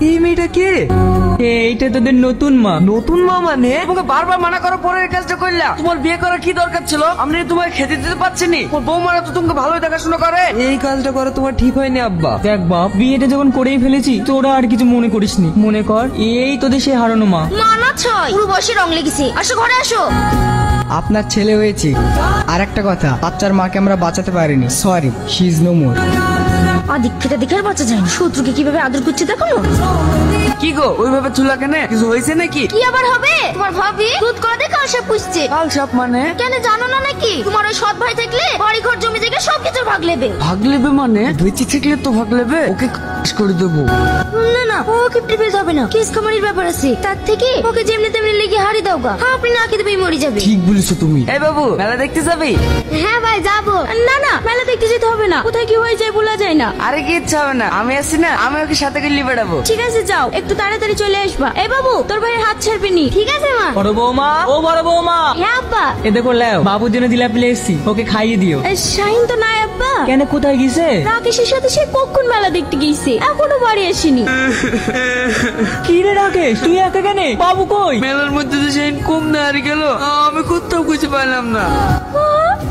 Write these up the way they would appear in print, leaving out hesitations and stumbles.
এই মেয়েটা কে? এইটা তোদের নতুন মা। নতুন মা মানে? তোমাকে বারবার মানা করার পরে এই কাজটা করলা। তোমার বিয়ে করার কি দরকার ছিল? আমি তোমাকে খেতে দিতে পারছিনি। ওর বৌমারা তো তোমাকে ভালোই দেখাশোনা করে। এই কাজটা করা তোমার ঠিক হয়নি আব্বা। দেখ বাপ, বিয়েটা যখন করেই ফেলেছি তোরা আর কিছু মনে করিসনি। মনে কর এই তোদের সে হারানো মা। মানা ছয়, পুরো বসে রং লেগেছে। আসো ঘরে আসো। আপনার ছেলে হয়েছে। আর একটা কথা, বাচ্চার মাকে আমরা বাঁচাতে পারিনি, sorry, she is no more. আদিক্ষেটা দেখে আর বাঁচা যায় না। শত্রুকে কিভাবে আদর করছে দেখো না। কি গো ওইভাবে চুলা কেন? কিছু হয়েছে নাকি? কি আবার হবে? তোমার ভাবি দুধ কলা দিয়ে কাল সাপ পুষছে। কাল সাপ মানে? কেন জানো না নাকি? তোমার ওই সৎ ভাই থাকলে বাড়ি ঘর জমি জায়গা সবকিছু ভাগ নেবে। ভাগ নেবে মানে? বেঁচে থাকলে তো ভাগ নেবে। ওকে করে দেবো। না না, ওকে টিপে যাবে না, কেস কামারির ব্যাপার আছে। তার থেকে ওকে যেমনি তেমনি লেগে হারি দাও গা। আপনি না খেতে পেয়ে মরে যাবে। ঠিক বলেছো তুমি। এই বাবু, মেলা দেখতে যাবি? হ্যাঁ ভাই যাবো। না না, মেলা দেখতে যেতে হবে না, কোথায় কি হয়ে যায় বলা যায় না। আরে কি ইচ্ছা হবে না, আমি আছি না, আমি ওকে সাথে করে নিয়ে বেড়াবো। ঠিক আছে যাও, একটু তাড়াতাড়ি চলে আসবা। এই বাবু, তোর ভাইয়ের হাত ছাড়বি নি। ঠিক আছে মা। বড় বৌমা, ও বড় বৌমা। হ্যাঁ আব্বা। এ দেখো ল্যাও, বাবুর জন্য জিলাপি এসেছি, ওকে খাইয়ে দিও। শাহিন তো নাই আব্বা। কেন, কোথায় গেছে? রাকেশের সাথে সে কখন মেলা দেখতে গিয়েছে, এখনো বাড়ি আসেনি। কি রে রাকেশ, তুই একা কেন? বাবু কই? মেলার মধ্যে তো সেই কম না হারিয়ে গেল, আমি কোথাও খুঁজে পাইলাম না।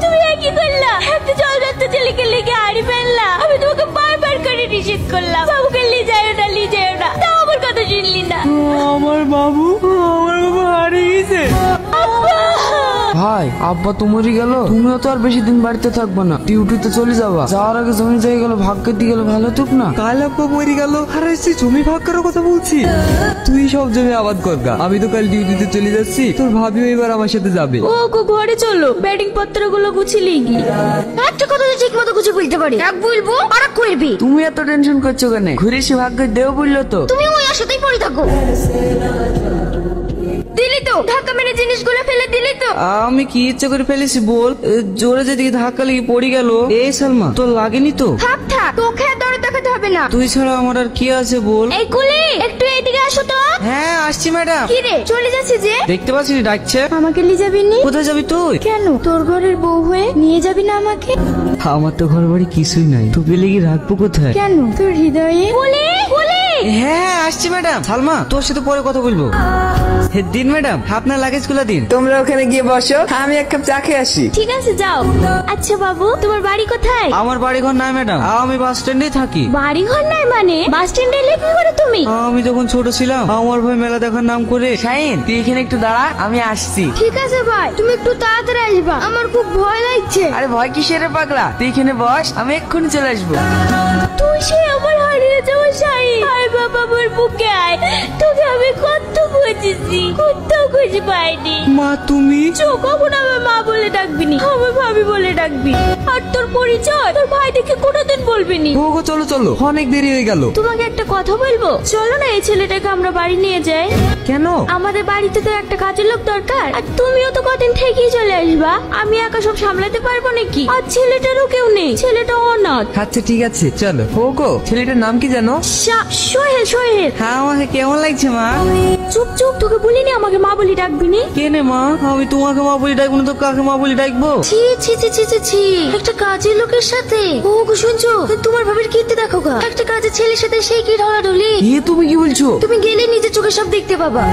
তুমি কি করলা? একটা জলজান্ত ছেলেকে লেগে হাড়ি ফেললা। আমি তোমাকে বারবার করে নিষেধ করলাম, বাবুকে নিয়ে যাও না, নিয়ে যাও না, তাও আমার কথা শুনলি না। আমার বাবু হারিয়ে গেছে। ভাই, আব্বা তো মরে গেল, তুমিও তো আর বেশি দিন বাড়িতে থাকবে না, ডিউটিতে চলে যাবা। যাওয়ার আগে জমি জায়গা গেল ভাগ্য দিয়ে গেল, ভালো তুক না। কাল আব্বা মরে গেল আর এসে জমি ভাগ করার কথা বলছি। তুই সব জমি আবাদ করগা, আমি তো কাল ডিউটিতে চলে যাচ্ছি। তোর ভাবিও এবার আমার সাথে যাবে। ও গো, ঘরে চলো, ব্যাটিং পত্রগুলো গুছিয়ে গি। একটা কথা তো ঠিক মতো গুছিয়ে বলতে পারি, এক বলবো আর এক করবি। তুমি এত টেনশন করছো কেন? ঘুরে এসে ভাগ্য দেও বললো তো। তুমি ওই আশাতেই পড়ে থাকো। দিলি তো ধাক্কা মেরে জিনিসগুলো ফেলে দিলি তো। আমি কি ইচ্ছে করে ফেলেছি বল? জোরে যেদিকে ধাক্কা লেগে পড়ে গেল। এই সালমা, তোর লাগেনি তো? থাক থাক, তোকে আর দরে দেখাতে হবে না। তুই ছাড়া আমার আর কি আছে বল? এই কুলি, একটু এদিকে আসো তো। হ্যাঁ আসছি ম্যাডাম। কি রে, চলে যাচ্ছে যে? দেখতে পাচ্ছিস ডাকছে। আমাকে নিয়ে যাবি নি? কোথায় যাবি তুই? কেন, তোর ঘরের বউ হয়ে নিয়ে যাবি না আমাকে? আমার তো ঘর বাড়ি কিছুই নাই, তোকে লেগে রাখবো কোথায়? কেন, তোর হৃদয়ে? কুলি কুলি। হ্যাঁ আসছি ম্যাডাম। সালমা, তোর সাথে পরে কথা বলবো। দিন ম্যাডাম, আপনার লাগেজ গুলা দিন। তোমরা ওখানে গিয়ে বসো, আমি এক কাপ চা খেয়ে আসি। ঠিক আছে যাও। আচ্ছা বাবু, তোমার বাড়ি কোথায়? আমার বাড়ি ঘর নাই ম্যাডাম, আমি বাস স্ট্যান্ডে থাকি। বাড়ি ঘর নাই মানে? বাস স্ট্যান্ডে এলে কি করে তুমি? আমি যখন ছোট ছিলাম আমার ভাই মেলা দেখার নাম করে। শাহিন, তুই এখানে একটু দাঁড়া, আমি আসছি। ঠিক আছে ভাই, তুমি একটু তাড়াতাড়ি আসবা, আমার খুব ভয় লাগছে। আরে ভয় কিসের রে পাগলা, তুই এখানে বস, আমি এক্ষুনি চলে আসবো। তুই সে আমার হারিয়ে যাওয়া শাহিন। আয় বাবা, আমার বুকে আয়, তোকে আমি কত খুঁজেছি, কোথাও খুঁজে পাইনি। মা তুমি? কখন আমার মা বলে ডাকবি নি, আমার ভাবি বলে ডাকবি। আর তোর পরিচয় তোর ভাই দেখে কোনোদিন বলবি নি। ও গো, চলো চলো, অনেক দেরি হয়ে গেল। তোমাকে একটা কথা বলবো, চলো না এই ছেলেটাকে আমরা বাড়ি নিয়ে যাই। কেন? আমাদের বাড়িতে তো একটা কাজের লোক দরকার, আর তুমিও তো কদিন থেকেই চলে আসবা। আমি একা সব সামলাতে পারবো নাকি? আর ছেলেটারও কেউ নেই, ছেলেটা অনাথ। আচ্ছা ঠিক আছে চলো। ও গো, ছেলেটার নাম কি জানো? সোহেল। সোহেল। হ্যাঁ, আমাকে কেমন লাগছে মা? চুপ চুপ, তোকে বলিনি আমাকে মা বলি ডাকবি নি? কেনে মা, আমি তোমাকে মা বলি ডাকবো না তো কাকে মা বলি ডাকবো? ছি ছি ছি ছি ছি ছি, একটা কাজের লোকের সাথে। ও গো শুনছো, তোমার ভাবির কীর্তি দেখো গা, একটা কাজের ছেলের সাথে সেই কি ঢলাঢলি। এ তুমি কি বলছো? তুমি গেলে নিজের চোখে সব দেখতে পাবা।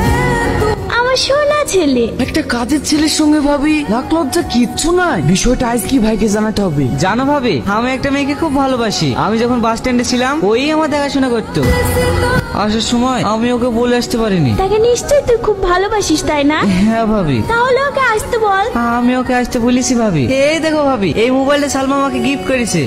আমার সোনা ছেলে। একটা কাজের ছেলের সঙ্গে ভাবি, লাখ লজ্জা কিচ্ছু নাই। বিষয়টা আজ কি ভাইকে জানাতে হবে। জানো ভাবি, আমি একটা মেয়েকে খুব ভালোবাসি। আমি যখন বাস স্ট্যান্ডে ছিলাম ওই আমার দেখাশোনা করতো। আসার সময় আমি ওকে বলে আসতে পারিনি। তাকে নিশ্চয়ই তুই খুব ভালোবাসিস, তাই না? হ্যাঁ ভাবি। তাহলে ওকে আসতে বল। আমি ওকে আসতে বলেছি ভাবি। এই দেখো ভাবি, এই মোবাইলটা সালমা আমাকে গিফট করেছে।